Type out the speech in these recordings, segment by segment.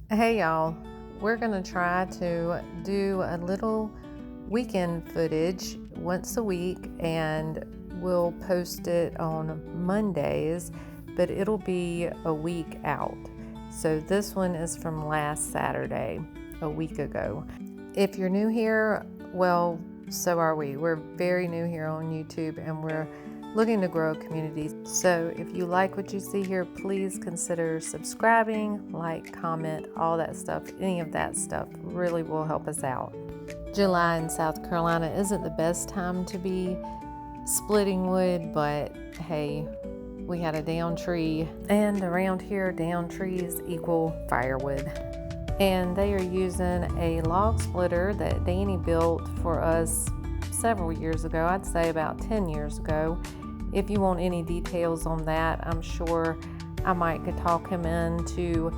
Hey y'all, we're gonna try to do a little weekend footage once a week, and we'll post it on Mondays, but it'll be a week out. So this one is from last Saturday, a week ago. If you're new here, well, so are we. We're very new here on YouTube, and we're looking to grow a community. So if you like what you see here, please consider subscribing, like, comment, all that stuff. Any of that stuff really will help us out. July in South Carolina isn't the best time to be splitting wood, but hey, we had a down tree, and around here down trees equal firewood. And they are using a log splitter that Danny built for us several years ago. I'd say about 10 years ago. If you want any details on that, I'm sure I might could talk him into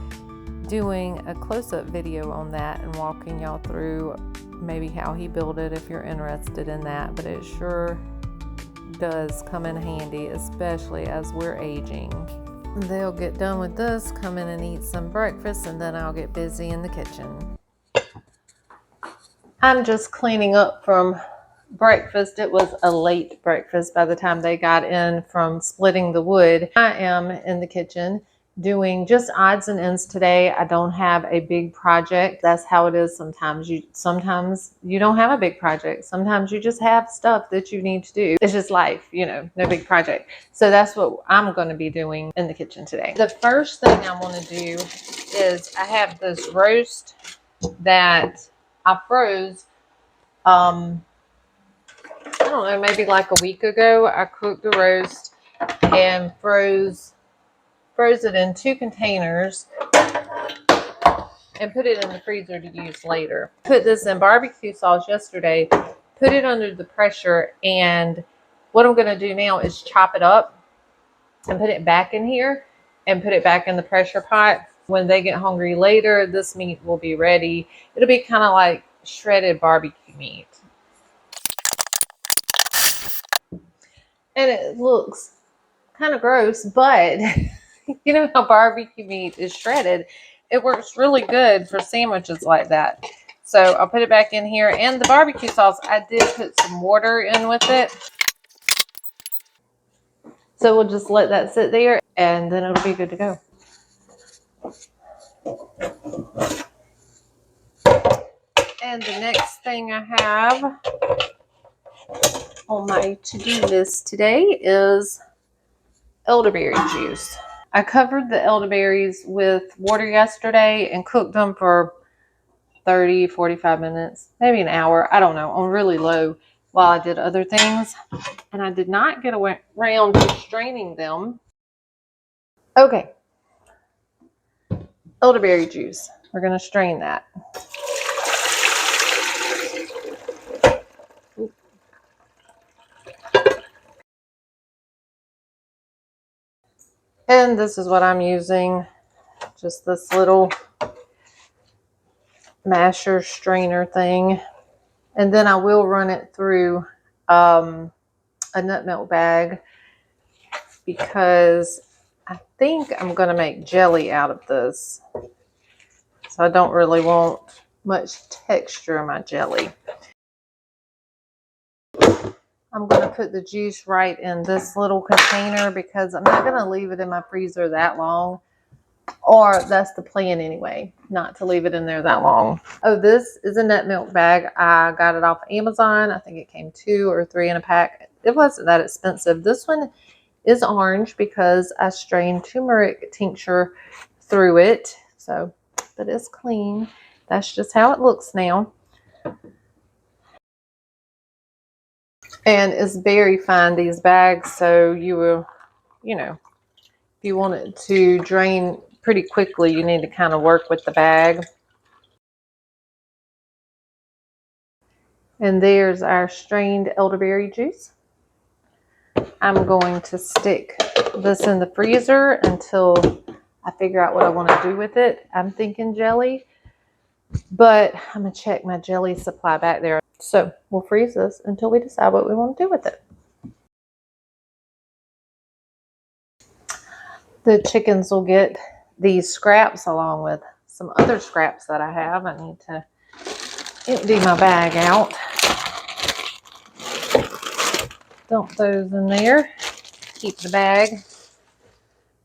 doing a close-up video on that and walking y'all through maybe how he built it if you're interested in that. But it sure does come in handy, especially as we're aging. They'll get done with this, come in and eat some breakfast, and then I'll get busy in the kitchen. I'm just cleaning up from breakfast. It was a late breakfast by the time they got in from splitting the wood. I am in the kitchen doing just odds and ends today. I don't have a big project. That's how it is sometimes. Sometimes you don't have a big project. Sometimes you just have stuff that you need to do. It's just life, no big project. So that's what I'm going to be doing in the kitchen today. The first thing I want to do is I have this roast that I froze. I don't know, maybe like a week ago. I cooked the roast and froze it in 2 containers and put it in the freezer to use later. Put this in barbecue sauce yesterday, put it under the pressure, and what I'm going to do now is chop it up and put it back in here and put it back in the pressure pot. When they get hungry later, this meat will be ready. It'll be kind of like shredded barbecue meat. And it looks kind of gross, but you know how barbecue meat is shredded. It works really good for sandwiches like that. So I'll put it back in here. And the barbecue sauce, I did put some water in with it. So we'll just let that sit there, and then it'll be good to go. And the next thing I have on my to-do list today is elderberry juice. I covered the elderberries with water yesterday and cooked them for 30, 45 minutes, maybe an hour, I don't know, on really low while I did other things. And I did not get around to straining them. Okay, elderberry juice. We're going to strain that. And this is what I'm using, just this little masher strainer thing. And then I will run it through a nut milk bag, because I think I'm going to make jelly out of this. So I don't really want much texture in my jelly. I'm going to put the juice right in this little container because I'm not going to leave it in my freezer that long. Or that's the plan anyway, not to leave it in there that long. Oh, this is a nut milk bag. I got it off Amazon. I think it came 2 or 3 in a pack. It wasn't that expensive. This one is orange because I strained turmeric tincture through it. So, but it's clean. That's just how it looks now. And it's very fine, these bags, so you will, if you want it to drain pretty quickly, you need to kind of work with the bag. And there's our strained elderberry juice. I'm going to stick this in the freezer until I figure out what I want to do with it. I'm thinking jelly, but I'm going to check my jelly supply back there. So we'll freeze this until we decide what we want to do with it. The chickens will get these scraps along with some other scraps that I have. I need to empty my bag out. Dump those in there. Keep the bag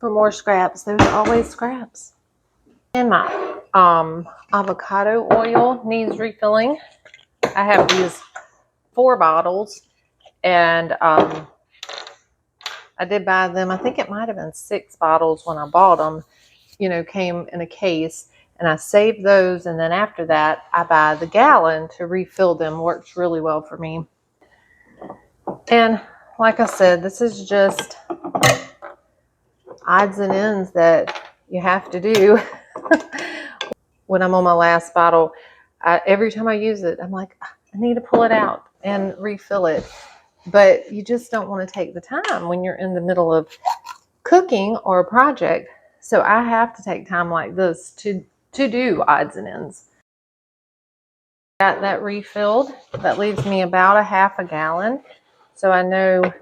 for more scraps. There's always scraps. And my avocado oil needs refilling. I have these 4 bottles, and I did buy them. I think it might have been 6 bottles when I bought them. You know, came in a case, and I saved those, and then after that I buy the gallon to refill them. Works really well for me. And like I said, this is just odds and ends that you have to do. When I'm on my last bottle, every time I use it, I'm like, I need to pull it out and refill it. But you just don't want to take the time when you're in the middle of cooking or a project. So I have to take time like this to do odds and ends. Got that refilled. That leaves me about a half a gallon. So I know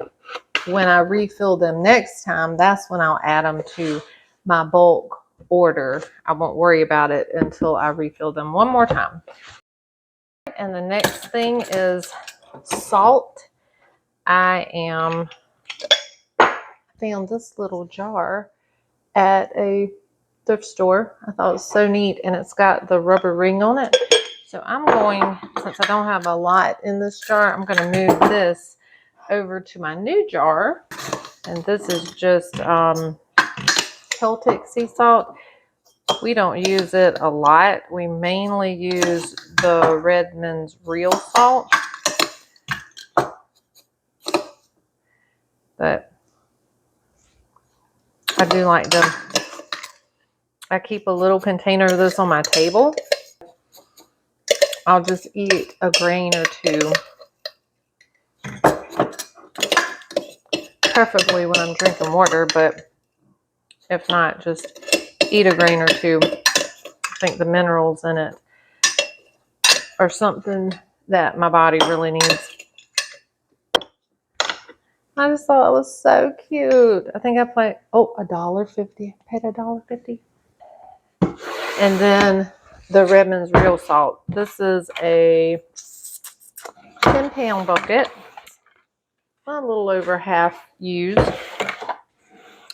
when I refill them next time, that's when I'll add them to my bulk order. I won't worry about it until I refill them one more time. And the next thing is salt. I found this little jar at a thrift store. I thought it was so neat, and it's got the rubber ring on it. So I'm going, since I don't have a lot in this jar, I'm going to move this over to my new jar. And this is just Celtic sea salt. We don't use it a lot. We mainly use the Redmond's real salt. But I do like them. I keep a little container of this on my table. I'll just eat a grain or two. Preferably when I'm drinking water, but if not, just eat a grain or two. I think the minerals in it are something that my body really needs. I just thought it was so cute. I think I paid, $1.50. I paid $1.50. And then the Redmond's real salt. This is a 10-pound bucket. A little over half used.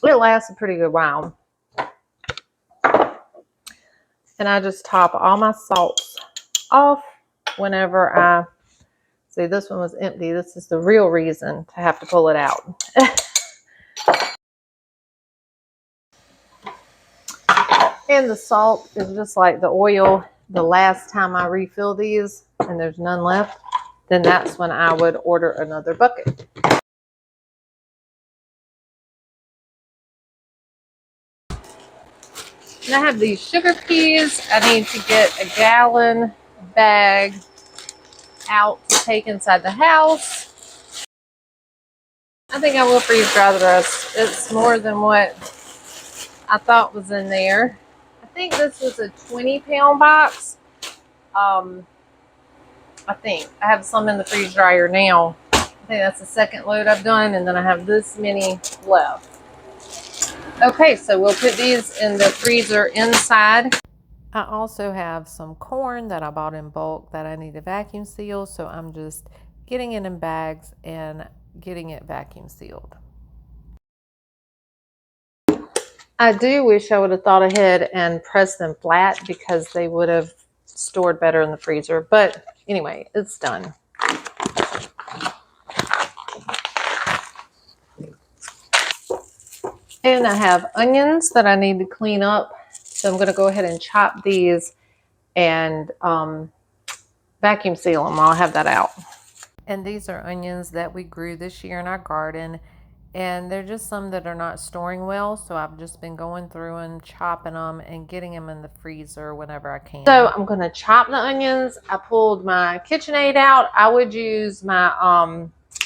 It lasts a pretty good while. And I just top all my salts off whenever I see. This one was empty. This is the real reason to have to pull it out. And the salt is just like the oil. The last time I refill these and there's none left, then that's when I would order another bucket. And I have these sugar peas. I need to get a gallon bag out to take inside the house. I think I will freeze dry the rest. It's more than what I thought was in there. I think this was a 20-pound box. I think I have some in the freeze dryer now. I think that's the second load I've done, and then I have this many left. Okay, so we'll put these in the freezer inside. I also have some corn that I bought in bulk that I need to vacuum seal, so I'm just getting it in bags and getting it vacuum sealed. I do wish I would have thought ahead and pressed them flat because they would have stored better in the freezer. But anyway, it's done. And I have onions that I need to clean up. So I'm going to go ahead and chop these and vacuum seal them. I'll have that out. And these are onions that we grew this year in our garden. And they're just some that are not storing well. So I've just been going through and chopping them and getting them in the freezer whenever I can. So I'm going to chop the onions. I pulled my KitchenAid out. I would use my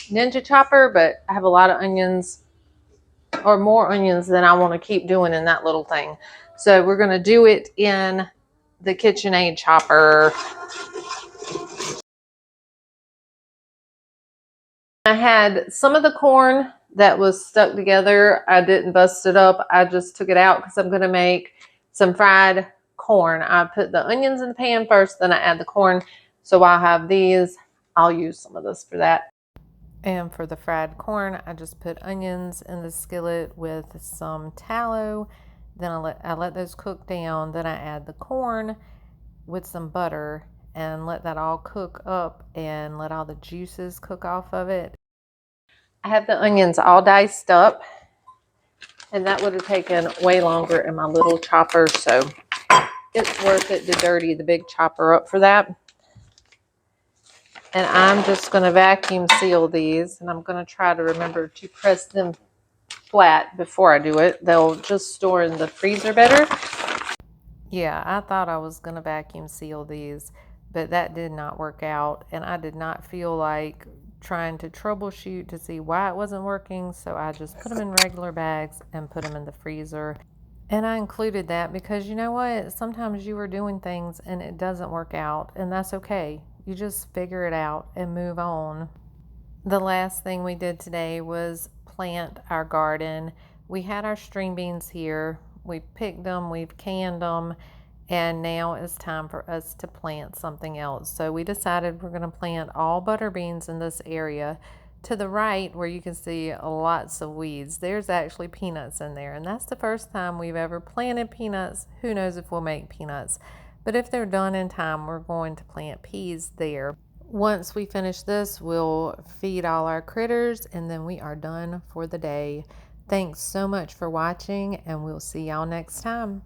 Ninja chopper, but I have a lot of onions, or more onions than I want to keep doing in that little thing. So we're going to do it in the KitchenAid chopper. I had some of the corn that was stuck together. I didn't bust it up. I just took it out because I'm going to make some fried corn. I put the onions in the pan first, then I add the corn. So I'll have these. I'll use some of this for that. And for the fried corn, I just put onions in the skillet with some tallow. Then I let those cook down. Then I add the corn with some butter and let that all cook up and let all the juices cook off of it. I have the onions all diced up, and that would have taken way longer in my little chopper, so it's worth it to dirty the big chopper up for that. And I'm just going to vacuum seal these, and I'm going to try to remember to press them flat before I do it. They'll just store in the freezer better. Yeah, I thought I was going to vacuum seal these, but that did not work out, and I did not feel like trying to troubleshoot to see why it wasn't working, so I just put them in regular bags and put them in the freezer. And I included that because you know what? Sometimes you are doing things and it doesn't work out, and that's okay. You just figure it out and move on. The last thing we did today was plant our garden. We had our string beans here. We picked them, we've canned them, and now it's time for us to plant something else. So we decided we're going to plant all butter beans in this area. To the right, where you can see lots of weeds, there's actually peanuts in there, and that's the first time we've ever planted peanuts. Who knows if we'll make peanuts, but if they're done in time, we're going to plant peas there. Once we finish this, we'll feed all our critters, and then we are done for the day. Thanks so much for watching, and we'll see y'all next time.